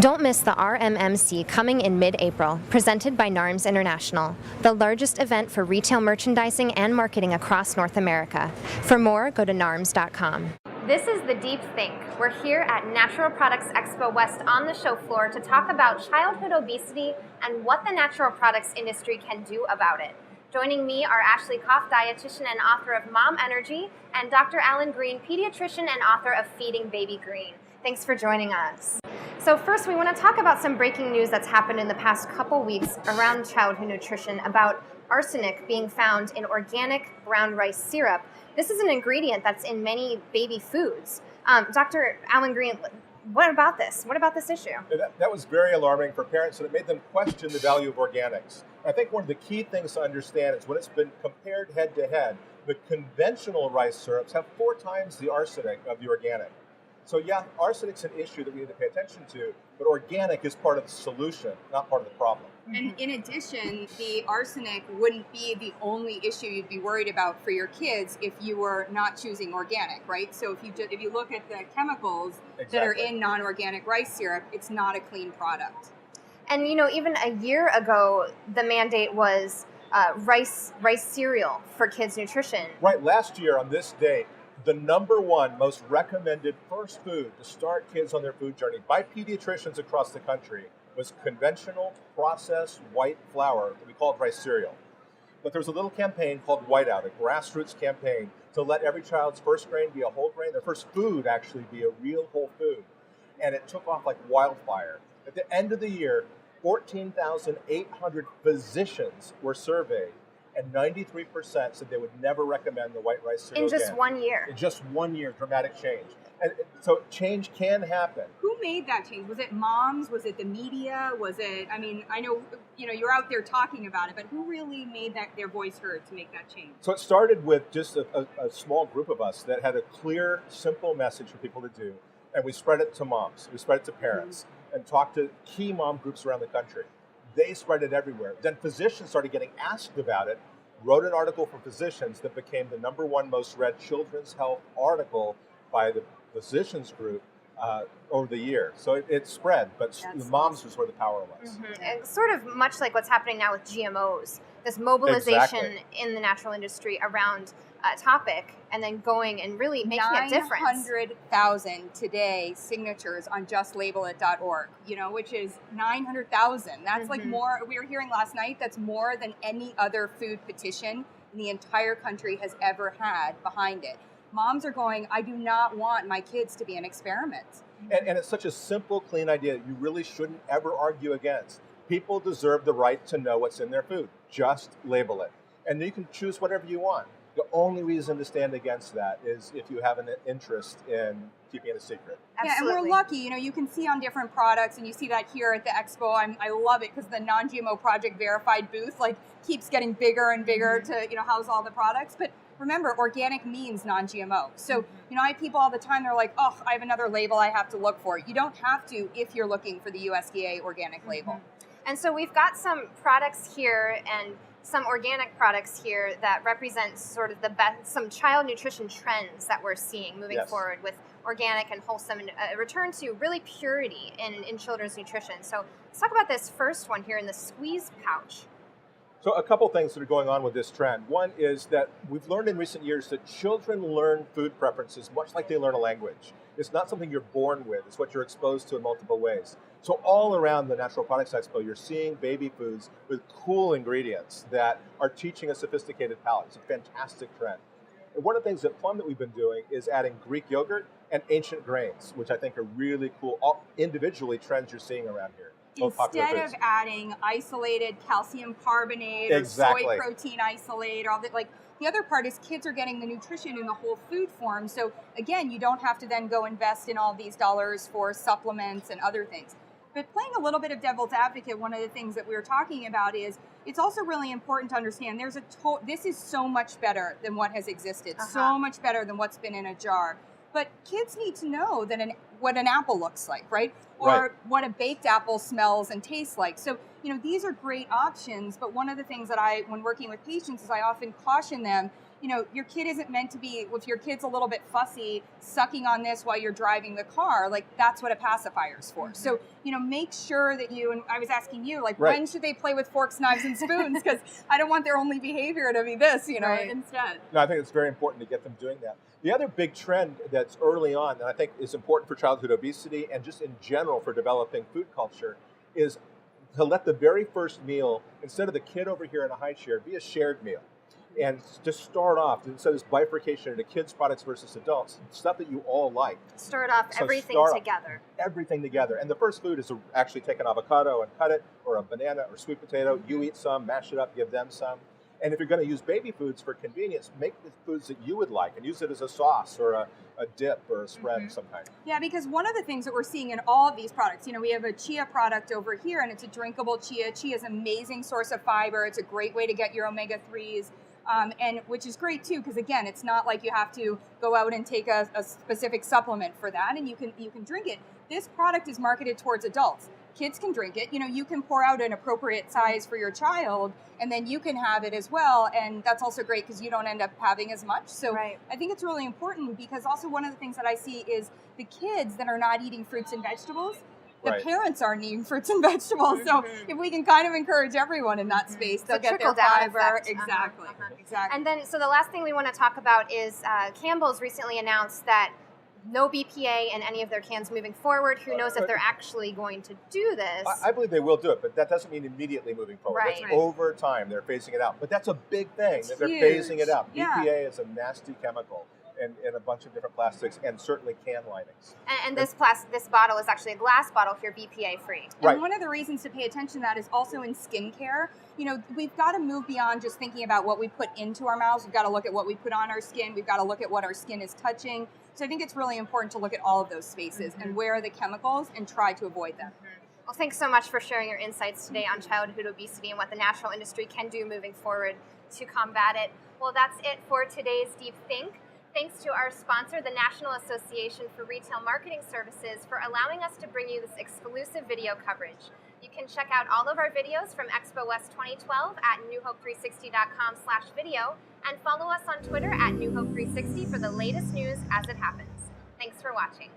Don't miss the RMMC coming in mid-April, presented by NARMS International, the largest event for retail merchandising and marketing across North America. For more, go to DrGreene.com. This is The Deep Think. We're here at Natural Products Expo West on the show floor to talk about childhood obesity and what the natural products industry can do about it. Joining me are Ashley Koff, dietitian and author of Mom Energy, and Dr. Alan Greene, pediatrician and author of Feeding Baby Greene. Thanks for joining us. So first, we want to talk about some breaking news that's happened in the past couple weeks around childhood nutrition about arsenic being found in organic brown rice syrup. This is an ingredient that's in many baby foods. Dr. Alan Greene, what about this? What about this issue? That was very alarming for parents, and it made them question the value of organics. I think one of the key things to understand is when it's been compared head to head, the conventional rice syrups have 4 times the arsenic of the organic. So yeah, arsenic's an issue that we need to pay attention to, but organic is part of the solution, not part of the problem. And in addition, the arsenic wouldn't be the only issue you'd be worried about for your kids if you were not choosing organic, right? So if you look at the chemicals that are in non-organic rice syrup, it's not a clean product. And even a year ago, the mandate was rice cereal for kids' nutrition. Right, last year on this date, the #1 most recommended first food to start kids on their food journey by pediatricians across the country was conventional processed white flour that we called rice cereal. But there was a little campaign called Whiteout, a grassroots campaign to let every child's first grain be a whole grain, their first food actually be a real whole food. And it took off like wildfire. At the end of the year, 14,800 physicians were surveyed, and 93% said they would never recommend the white rice cereal in just again. 1 year. In just 1 year, dramatic change. And so change can happen. Who made that change? Was it moms? Was it the media? Was it, I know, you're out there talking about it, but who really made their voice heard to make that change? So it started with just a small group of us that had a clear, simple message for people to do. And we spread it to moms, we spread it to parents, and talked to key mom groups around the country. They spread it everywhere. Then physicians started getting asked about it, wrote an article for physicians that became the #1 most read children's health article by the physicians group over the year. So it spread, but the moms was where the power was. Mm-hmm. And sort of much like what's happening now with GMOs, this mobilization in the natural industry around a topic and then going and really making a difference. 900,000 today signatures on justlabellit.org, which is 900,000. That's like more, we were hearing last night, that's more than any other food petition in the entire country has ever had behind it. Moms are going, I do not want my kids to be an experiment. And it's such a simple, clean idea that you really shouldn't ever argue against. People deserve the right to know what's in their food. Just label it. And you can choose whatever you want. The only reason to stand against that is if you have an interest in keeping it a secret. Yeah, and we're lucky. You can see on different products, and you see that here at the Expo. I love it because the non-GMO Project Verified booth keeps getting bigger and bigger to house all the products. But remember, organic means non-GMO. So, I have people all the time, they're like, oh, I have another label I have to look for. You don't have to if you're looking for the USDA organic label. And so we've got some products here and some organic products here that represent sort of the best, some child nutrition trends that we're seeing moving forward with organic and wholesome and a return to really purity in children's nutrition. So let's talk about this first one here in the squeeze pouch. So a couple things that are going on with this trend. One is that we've learned in recent years that children learn food preferences much like they learn a language. It's not something you're born with. It's what you're exposed to in multiple ways. So all around the Natural Products Expo, you're seeing baby foods with cool ingredients that are teaching a sophisticated palate. It's a fantastic trend. And one of the things at Plum that we've been doing is adding Greek yogurt and ancient grains, which I think are really cool, all individually trends you're seeing around here. Instead of adding isolated calcium carbonate or soy protein isolate, or all that, the other part is kids are getting the nutrition in the whole food form. So again, you don't have to then go invest in all these dollars for supplements and other things. But playing a little bit of devil's advocate, one of the things that we were talking about is it's also really important to understand this is so much better than what has existed, so much better than what's been in a jar. But kids need to know that what an apple looks like, right? Or what a baked apple smells and tastes like. So, these are great options. But one of the things that when working with patients is I often caution them, your kid isn't meant to be, if your kid's a little bit fussy, sucking on this while you're driving the car, like that's what a pacifier is for. So, make sure that and I was asking you, like, when should they play with forks, knives, and spoons? Because I don't want their only behavior to be this, instead. No, I think it's very important to get them doing that. The other big trend that's early on that I think is important for childhood obesity and just in general for developing food culture is to let the very first meal, instead of the kid over here in a high chair, be a shared meal. And just start off, instead of this bifurcation into kids' products versus adults, stuff that you all like. Start off everything together. Everything together. And the first food is to actually take an avocado and cut it, or a banana or sweet potato. You eat some, mash it up, give them some. And if you're going to use baby foods for convenience, make the foods that you would like and use it as a sauce or a dip or a spread of some kind. Yeah, because one of the things that we're seeing in all of these products, we have a chia product over here, and it's a drinkable chia. Chia is an amazing source of fiber. It's a great way to get your omega-3s. And which is great too, because again, it's not like you have to go out and take a specific supplement for that, and you can drink it. This product is marketed towards adults. Kids can drink it. You can pour out an appropriate size for your child, and then you can have it as well. And that's also great because you don't end up having as much. So I think it's really important, because also one of the things that I see is the kids that are not eating fruits and vegetables, the parents aren't eating fruits and vegetables. So if we can kind of encourage everyone in that space, they'll get their fiber. Exactly. And then, so the last thing we want to talk about is Campbell's recently announced that no BPA in any of their cans moving forward. Who knows if they're actually going to do this? I believe they will do it, but that doesn't mean immediately moving forward. That's over time. They're phasing it out. But that's a big thing, that they're phasing it out. BPA is a nasty chemical. And a bunch of different plastics, and certainly can linings. And this bottle is actually a glass bottle here, BPA free. And one of the reasons to pay attention to that is also in skincare. We've got to move beyond just thinking about what we put into our mouths. We've got to look at what we put on our skin. We've got to look at what our skin is touching. So I think it's really important to look at all of those spaces and where are the chemicals and try to avoid them. Well, thanks so much for sharing your insights today on childhood obesity and what the natural industry can do moving forward to combat it. Well, that's it for today's Deep Think. Thanks to our sponsor, the National Association for Retail Marketing Services, for allowing us to bring you this exclusive video coverage. You can check out all of our videos from Expo West 2012 at newhope360.com/video, and follow us on Twitter at newhope360 for the latest news as it happens. Thanks for watching.